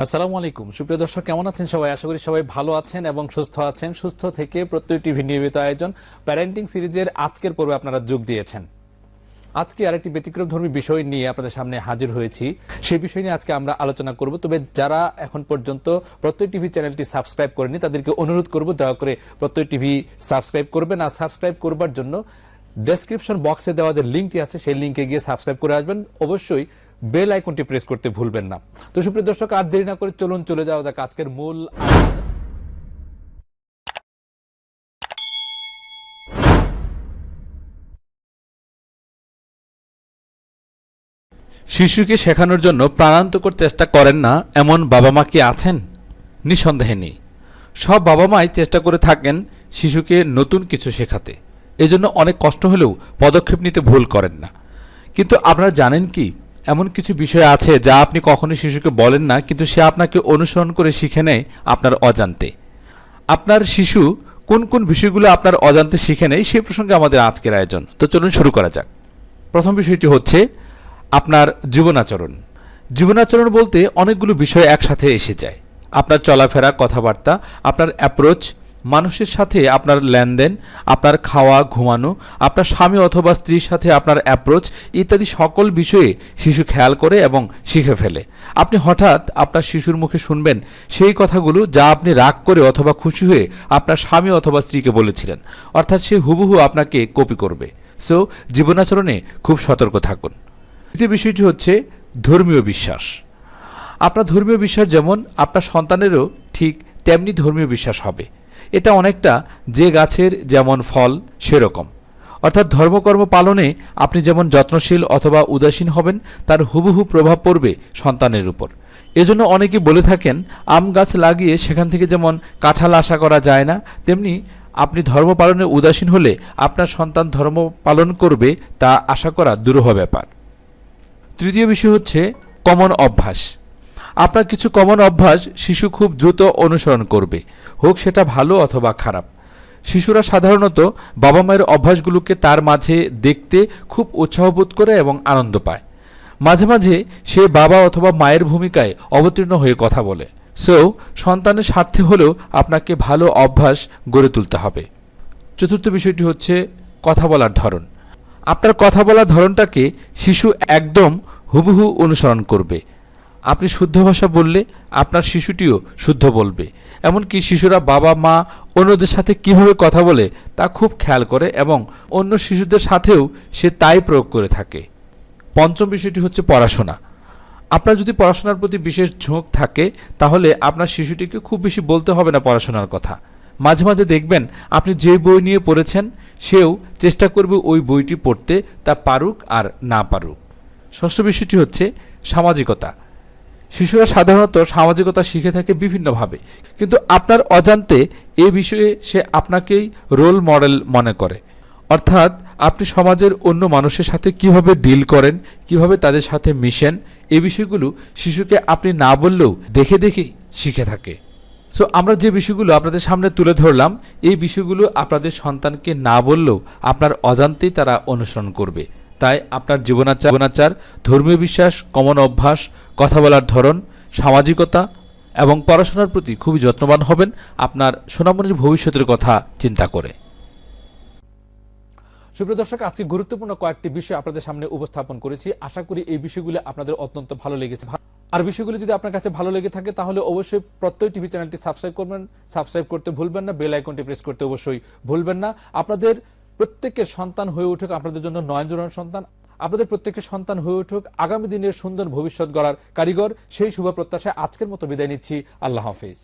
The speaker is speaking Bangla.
আসসালামু আলাইকুম সুপ্রিয় দর্শক, কেমন আছেন সবাই? আশা করি সবাই ভালো আছেন এবং সুস্থ আছেন। সুস্থ থেকে প্রত্যয় টিভি নিয়মিত আয়োজন প্যারেন্টিং সিরিজের আজকের পর্বে আপনারা যোগ দিয়েছেন। আজকে আরেকটি ব্যতিক্রমধর্মী বিষয় নিয়ে আপনাদের সামনে হাজির হয়েছি। সেই বিষয় নিয়ে আজকে আমরা আলোচনা করব। তবে যারা এখন পর্যন্ত প্রত্যয় টিভি চ্যানেলটি সাবস্ক্রাইব করেনি তাদেরকে অনুরোধ করব দয়া করে প্রত্যয় টিভি সাবস্ক্রাইব করবেন। আর সাবস্ক্রাইব করবার জন্য ডেসক্রিপশন বক্সে দেওয়া যে লিঙ্কটি আছে সেই লিঙ্কে গিয়ে সাবস্ক্রাইব করে আসবেন। অবশ্যই বেল আইকনটি প্রেস করতে ভুলবেন না। তো সুপ্রিয় দর্শক, আর দেরি না করে চলুন চলে যাওয়া যাক আজকের মূল আলোচনায়। শিশুকে শেখানোর জন্য প্রাণান্তকর চেষ্টা করেন না এমন বাবা মা কি আছেন? নিঃসন্দেহে নেই। সব বাবা মাই চেষ্টা করে থাকেন শিশুকে নতুন কিছু শেখাতে। এজন্য অনেক কষ্ট হলেও পদক্ষেপ নিতে ভুল করেন না। কিন্তু আপনারা জানেন কি, এমন কিছু বিষয় আছে যা আপনি কখনোই শিশুকে বলেন না, কিন্তু সে আপনাকে অনুসরণ করে শিখে নেয় আপনার অজান্তে। আপনার শিশু কোন কোন বিষয়গুলো আপনার অজান্তে শিখে নেয় সেই প্রসঙ্গে আমাদের আজকের আয়োজন। তো চলুন শুরু করা যাক। প্রথম বিষয়টি হচ্ছে আপনার জীবনাচরণ। জীবনাচরণ বলতে অনেকগুলো বিষয় একসাথে এসে যায়। আপনার চলাফেরা, কথাবার্তা, আপনার অ্যাপ্রোচ, মানুষের সাথে আপনার লেনদেন, আপনার খাওয়া, ঘুমানো, আপনার স্বামী অথবা স্ত্রীর সাথে আপনার অ্যাপ্রোচ ইত্যাদি সকল বিষয়ে শিশু খেয়াল করে এবং শিখে ফেলে। আপনি হঠাৎ আপনার শিশুর মুখে শুনবেন সেই কথাগুলো যা আপনি রাগ করে অথবা খুশি হয়ে আপনার স্বামী অথবা স্ত্রীকে বলেছিলেন। অর্থাৎ সে হুবহু আপনাকে কপি করবে। সো জীবনাচরণে খুব সতর্ক থাকুন। দ্বিতীয় বিষয়টি হচ্ছে ধর্মীয় বিশ্বাস। আপনার ধর্মীয় বিশ্বাস যেমন আপনার সন্তানেরও ঠিক তেমনি ধর্মীয় বিশ্বাস হবে। এটা অনেকটা যে গাছের যেমন ফল সেরকম। অর্থাৎ ধর্মকর্ম পালনে আপনি যেমন যত্নশীল অথবা উদাসীন হবেন তার হুবহু প্রভাব পড়বে সন্তানের উপর। এজন্য অনেকে বলে থাকেন আম গাছ লাগিয়ে সেখান থেকে যেমন কাঁঠাল আশা করা যায় না, তেমনি আপনি ধর্ম পালনে উদাসীন হলে আপনার সন্তান ধর্ম পালন করবে তা আশা করা দুরূহ ব্যাপার। তৃতীয় বিষয় হচ্ছে কমন অভ্যাস। আপনার কিছু কমন অভ্যাস শিশু খুব দ্রুত অনুসরণ করবে, হোক সেটা ভালো অথবা খারাপ। শিশুরা সাধারণত বাবা মায়ের অভ্যাসগুলোকে তার মাঝে দেখতে খুব উৎসাহবোধ করে এবং আনন্দ পায়। মাঝে মাঝে সে বাবা অথবা মায়ের ভূমিকায় অবতীর্ণ হয়ে কথা বলে। সো সন্তানের স্বার্থে হলেও আপনাকে ভালো অভ্যাস গড়ে তুলতে হবে। চতুর্থ বিষয়টি হচ্ছে কথা বলার ধরন। আপনার কথা বলার ধরনটাকে শিশু একদম হুবহু অনুসরণ করবে। আপনি শুদ্ধ ভাষা বললে আপনার শিশুটিও শুদ্ধ বলবে। এমনকি শিশুরা বাবা মা অন্যদের সাথে কিভাবে কথা বলে তা খুব খেয়াল করে এবং অন্য শিশুদের সাথেও সে তাই প্রয়োগ করে থাকে। পঞ্চম বিষয়টি হচ্ছে পড়াশোনা। আপনার যদি পড়াশোনার প্রতি বিশেষ ঝোঁক থাকে তাহলে আপনার শিশুটিকে খুব বেশি বলতে হবে না পড়াশোনার কথা। মাঝে মাঝে দেখবেন আপনি যে বই নিয়ে পড়েছেন সেও চেষ্টা করবে ওই বইটি পড়তে, তা পারুক আর না পারুক। ষষ্ঠ বিষয়টি হচ্ছে সামাজিকতা। শিশুরা সাধারণত সামাজিকতা শিখে থাকে বিভিন্নভাবে, কিন্তু আপনার অজান্তে এ বিষয়ে সে আপনাকেই রোল মডেল মনে করে। অর্থাৎ আপনি সমাজের অন্য মানুষের সাথে কিভাবে ডিল করেন, কিভাবে তাদের সাথে মিশেন, এই বিষয়গুলো শিশুকে আপনি না বললেও দেখে দেখেই শিখে থাকে। সো আমরা যে বিষয়গুলো আপনাদের সামনে তুলে ধরলাম, এই বিষয়গুলো আপনাদের সন্তানকে না বললেও আপনার অজান্তেই তারা অনুসরণ করবে। তাই আপনার জীবনাচার, ধর্মীয় বিশ্বাস, কমন অভ্যাস, কথা বলার ধরন, সামাজিকতা এবং পড়াশোনার প্রতি খুবই যত্নবান হবেন আপনার সোনামণির ভবিষ্যতের কথা চিন্তা করে। সুপ্রিয় দর্শক, আজকে গুরুত্বপূর্ণ কয়েকটি বিষয় আপনাদের সামনে উপস্থাপন করেছি। আশা করি এই বিষয়গুলো আপনাদের অত্যন্ত ভালো লেগেছে। আর বিষয়গুলো যদি আপনার কাছে ভালো লেগে থাকে তাহলে অবশ্যই প্রত্যয় টিভি চ্যানেলটি সাবস্ক্রাইব করবেন। সাবস্ক্রাইব করতে ভুলবেন না, বেল আইকনটি প্রেস করতে অবশ্যই ভুলবেন না। আপনাদের প্রত্যেকের সন্তান হয়ে উঠুক আপনাদের জন্য নয়নজোড়ানো সন্তান। আপনাদের প্রত্যেকের সন্তান হয়ে উঠুক আগামী দিনের সুন্দর ভবিষ্যৎ গড়ার কারিগর। সেই শুভ প্রত্যাশায় আজকের মতো বিদায় নিচ্ছি। আল্লাহ হাফেজ।